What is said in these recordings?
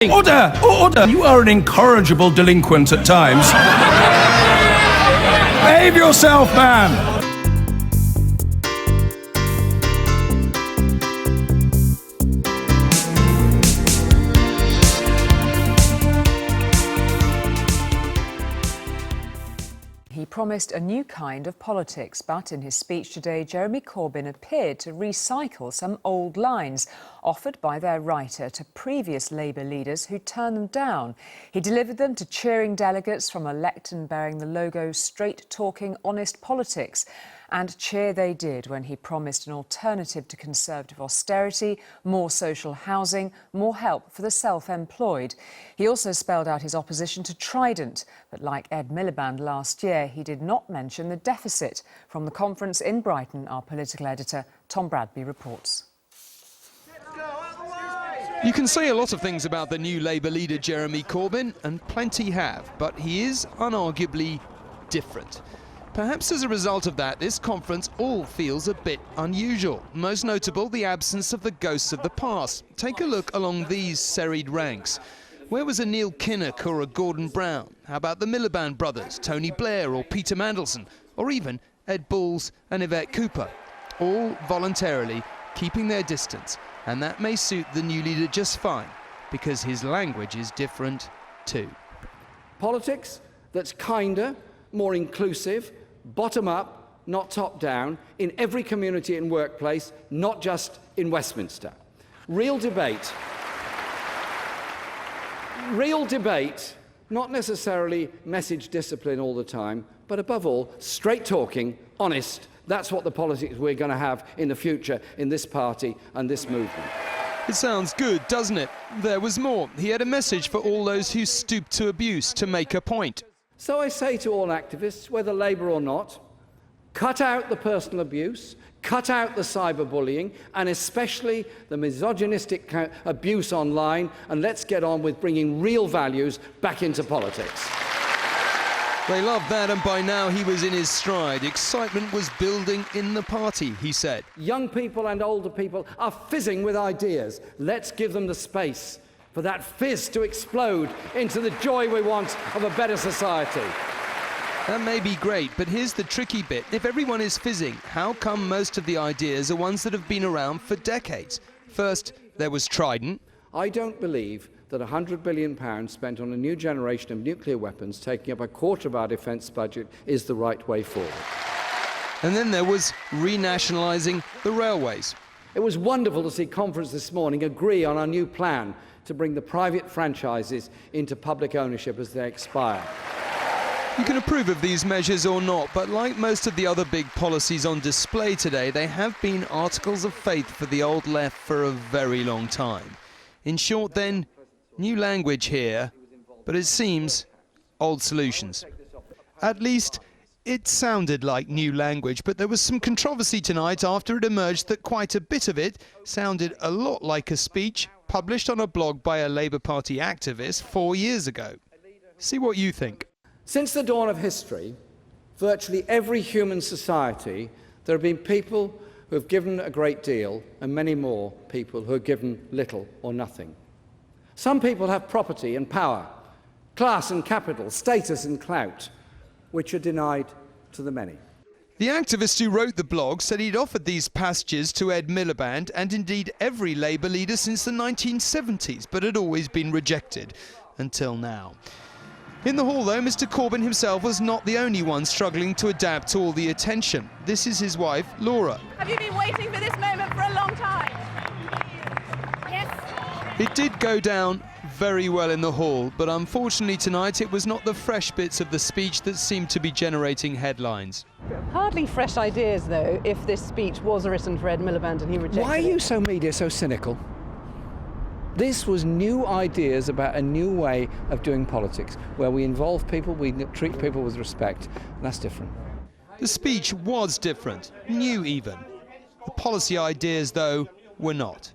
Order! Order! You are an incorrigible delinquent at times. Behave yourself, man! He promised a new kind of politics, but in his speech today, Jeremy Corbyn appeared to recycle some old lines offered by their writer to previous Labour leaders who turned them down. He delivered them to cheering delegates from a lectern bearing the logo "Straight-Talking Honest Politics." And cheer they did when he promised an alternative to Conservative austerity, more social housing, more help for the self-employed. He also spelled out his opposition to Trident, but like Ed Miliband last year, he did not mention the deficit. From the conference in Brighton, our political editor Tom Bradby reports. You can say a lot of things about the new Labour leader Jeremy Corbyn, and plenty have, but he is unarguably different. Perhaps as a result of that, this conference all feels a bit unusual. Most notable, the absence of the ghosts of the past. Take a look along these serried ranks. Where was a Neil Kinnock or a Gordon Brown? How about the Miliband brothers, Tony Blair or Peter Mandelson, or even Ed Balls and Yvette Cooper? All voluntarily keeping their distance, and that may suit the new leader just fine, because his language is different too. Politics that's kinder, more inclusive, bottom up, not top down, in every community and workplace, not just in Westminster. Real debate, not necessarily message discipline all the time, but above all, straight talking, honest. That's what the politics we're going to have in the future in this party and this movement. It sounds good, doesn't it? There was more. He had a message for all those who stoop to abuse to make a point. So I say to all activists, whether Labour or not, cut out the personal abuse, cut out the cyberbullying, and especially the misogynistic abuse online, and let's get on with bringing real values back into politics. They loved that, and by now he was in his stride. Excitement was building in the party, he said. Young people and older people are fizzing with ideas. Let's give them the space for that fizz to explode into the joy we want of a better society. That may be great, but here's the tricky bit. If everyone is fizzing, how come most of the ideas are ones that have been around for decades? First, there was Trident. I don't believe that £100 billion spent on a new generation of nuclear weapons, taking up a quarter of our defence budget, is the right way forward. And then there was renationalising the railways. It was wonderful to see conference this morning agree on our new plan to bring the private franchises into public ownership as they expire. You can approve of these measures or not, but like most of the other big policies on display today, they have been articles of faith for the old left for a very long time. In short then, new language here, but it seems old solutions. At least it sounded like new language, but there was some controversy tonight after it emerged that quite a bit of it sounded a lot like a speech published on a blog by a Labour Party activist 4 years ago. See what you think. Since the dawn of history, virtually every human society, there have been people who have given a great deal and many more people who have given little or nothing. Some people have property and power, class and capital, status and clout, which are denied to the many. The activist who wrote the blog said he'd offered these passages to Ed Miliband and indeed every Labour leader since the 1970s, but had always been rejected until now. In the hall, though, Mr. Corbyn himself was not the only one struggling to adapt to all the attention. This is his wife, Laura. Have you been waiting for this moment for a long time? Yes. It did go down very well in the hall, but unfortunately tonight it was not the fresh bits of the speech that seemed to be generating headlines. Hardly fresh ideas, though, if this speech was written for Ed Miliband and he rejected it. Why are you so cynical? This was new ideas about a new way of doing politics, where we involve people, we treat people with respect, and that's different. The speech was different, new even. The policy ideas, though, were not.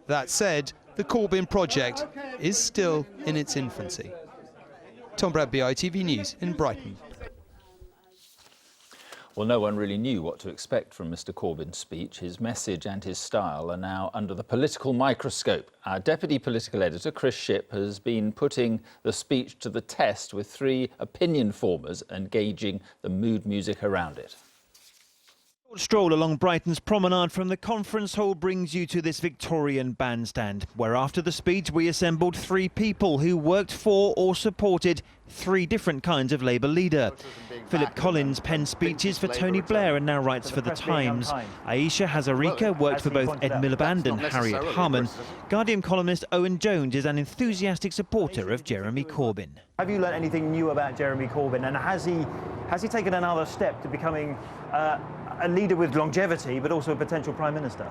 That said, the Corbyn project is still in its infancy. Tom Bradby, ITV News in Brighton. Well, no one really knew what to expect from Mr Corbyn's speech. His message and his style are now under the political microscope. Our deputy political editor, Chris Shipp, has been putting the speech to the test with 3 opinion formers and gauging the mood music around it. A stroll along Brighton's promenade from the conference hall brings you to this Victorian bandstand, where after the speech we assembled 3 people who worked for or supported 3 different kinds of Labour leader. Philip Collins penned speeches for Tony Blair and now writes for The Times. Aisha Hazarika worked for both Ed Miliband and Harriet Harman. Guardian columnist Owen Jones is an enthusiastic supporter of Jeremy Corbyn. Have you learnt anything new about Jeremy Corbyn, and has he taken another step to becoming a leader with longevity, but also a potential Prime Minister?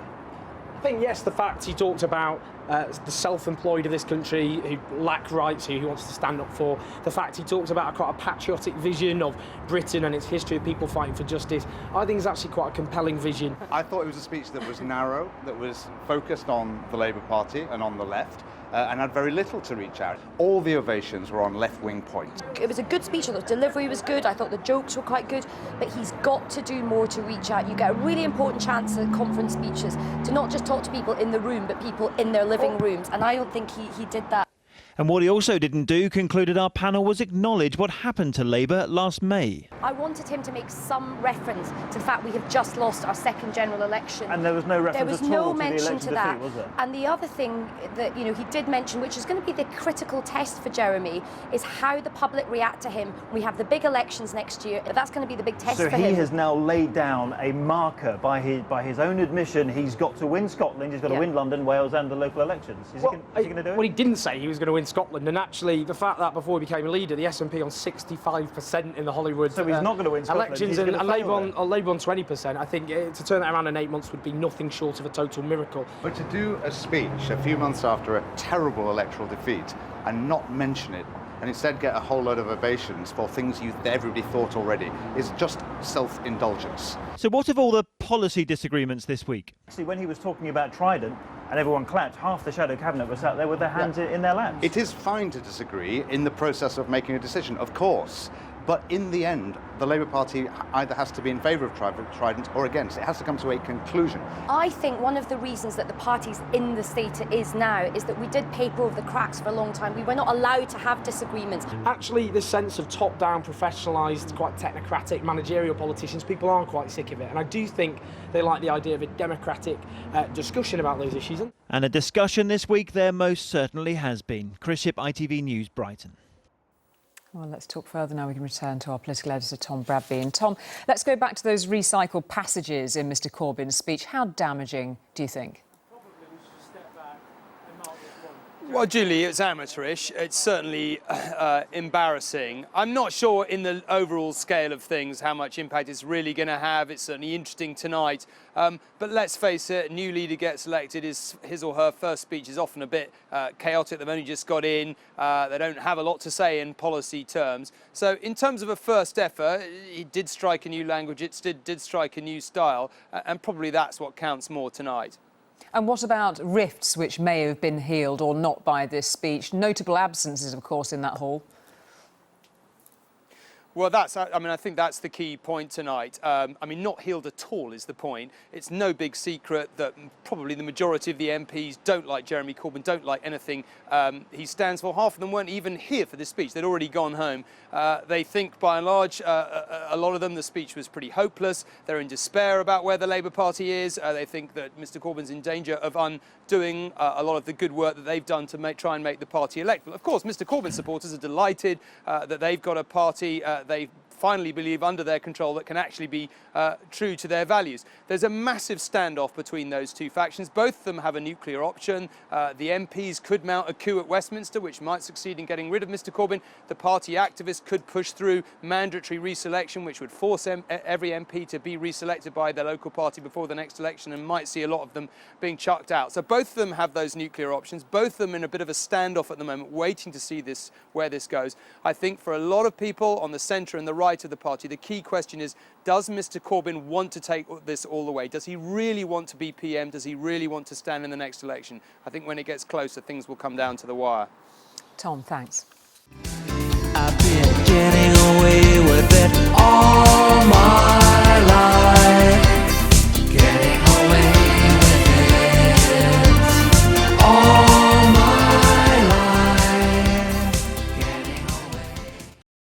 I think, yes, the fact he talked about the self-employed of this country who lack rights, who he wants to stand up for. The fact he talks about quite a patriotic vision of Britain and its history of people fighting for justice. I think it's actually quite a compelling vision. I thought it was a speech that was narrow, that was focused on the Labour Party and on the left, and had very little to reach out. All the ovations were on left-wing points. It was a good speech. I thought the delivery was good. I thought the jokes were quite good. But he's got to do more to reach out. You get a really important chance at conference speeches to not just talk to people in the room, but people in their living rooms. And I don't think he did that. And what he also didn't do, concluded our panel, was acknowledge what happened to Labour last May. I wanted him to make some reference to the fact we have just lost our second general election. And there was no reference at all to the election mention to that. defeat, was there? And the other thing that he did mention, which is going to be the critical test for Jeremy, is how the public react to him. We have the big elections next year. That's going to be the big test for him. So he has now laid down a marker by his own admission. He's got to win Scotland. He's got to win London, Wales, and the local elections. Is he going to do it? Well, he didn't say he was going to win Scotland, and actually the fact that before he became a leader, the SNP on 65% in the Hollywood so he's not going to win Scotland. elections, and Labour on 20%. I think to turn that around in 8 months would be nothing short of a total miracle. But to do a speech a few months after a terrible electoral defeat and not mention it, and instead get a whole load of ovations for things everybody thought already, is just self-indulgence. So what of all the policy disagreements this week? Actually, when he was talking about Trident and everyone clapped, half the shadow cabinet was sat there with their hands in their laps. It is fine to disagree in the process of making a decision, of course. But in the end, the Labour Party either has to be in favour of Trident or against. It has to come to a conclusion. I think one of the reasons that the party's in the state it is now is that we did paper over the cracks for a long time. We were not allowed to have disagreements. Actually, this sense of top-down, professionalised, quite technocratic, managerial politicians, people are quite sick of it. And I do think they like the idea of a democratic discussion about those issues. And a discussion this week there most certainly has been. Chris Shipp, ITV News, Brighton. Well, let's talk further now. We can return to our political editor, Tom Bradby. And Tom, let's go back to those recycled passages in Mr Corbyn's speech. How damaging do you think? Well, Julie, it's amateurish. It's certainly embarrassing. I'm not sure in the overall scale of things how much impact it's really going to have. It's certainly interesting tonight. But let's face it, a new leader gets elected. His or her first speech is often a bit chaotic. They've only just got in. They don't have a lot to say in policy terms. So in terms of a first effort, he did strike a new language. It did strike a new style. And probably that's what counts more tonight. And what about rifts which may have been healed or not by this speech? Notable absences, of course, in that hall. Well, I think that's the key point tonight. Not healed at all is the point. It's no big secret that probably the majority of the MPs don't like Jeremy Corbyn, don't like anything he stands for. Half of them weren't even here for this speech. They'd already gone home. They think, by and large, a lot of them, the speech was pretty hopeless. They're in despair about where the Labour Party is. They think that Mr Corbyn's in danger of undoing a lot of the good work that they've done to try and make the party electable. Of course, Mr Corbyn supporters are delighted that they've got a party they finally believe under their control that can actually be true to their values. There's a massive standoff between those two factions. Both of them have a nuclear option. The MPs could mount a coup at Westminster, which might succeed in getting rid of Mr Corbyn. The party activists could push through mandatory reselection, which would force every MP to be reselected by their local party before the next election, and might see a lot of them being chucked out. So both of them have those nuclear options. Both of them in a bit of a standoff at the moment, waiting to see where this goes. I think for a lot of people on the centre and the right of the party, the key question is, does Mr Corbyn want to take this all the way? Does he really want to be PM? Does he really want to stand in the next election? I think when it gets closer, things will come down to the wire. Tom, thanks. I've been getting away with it all my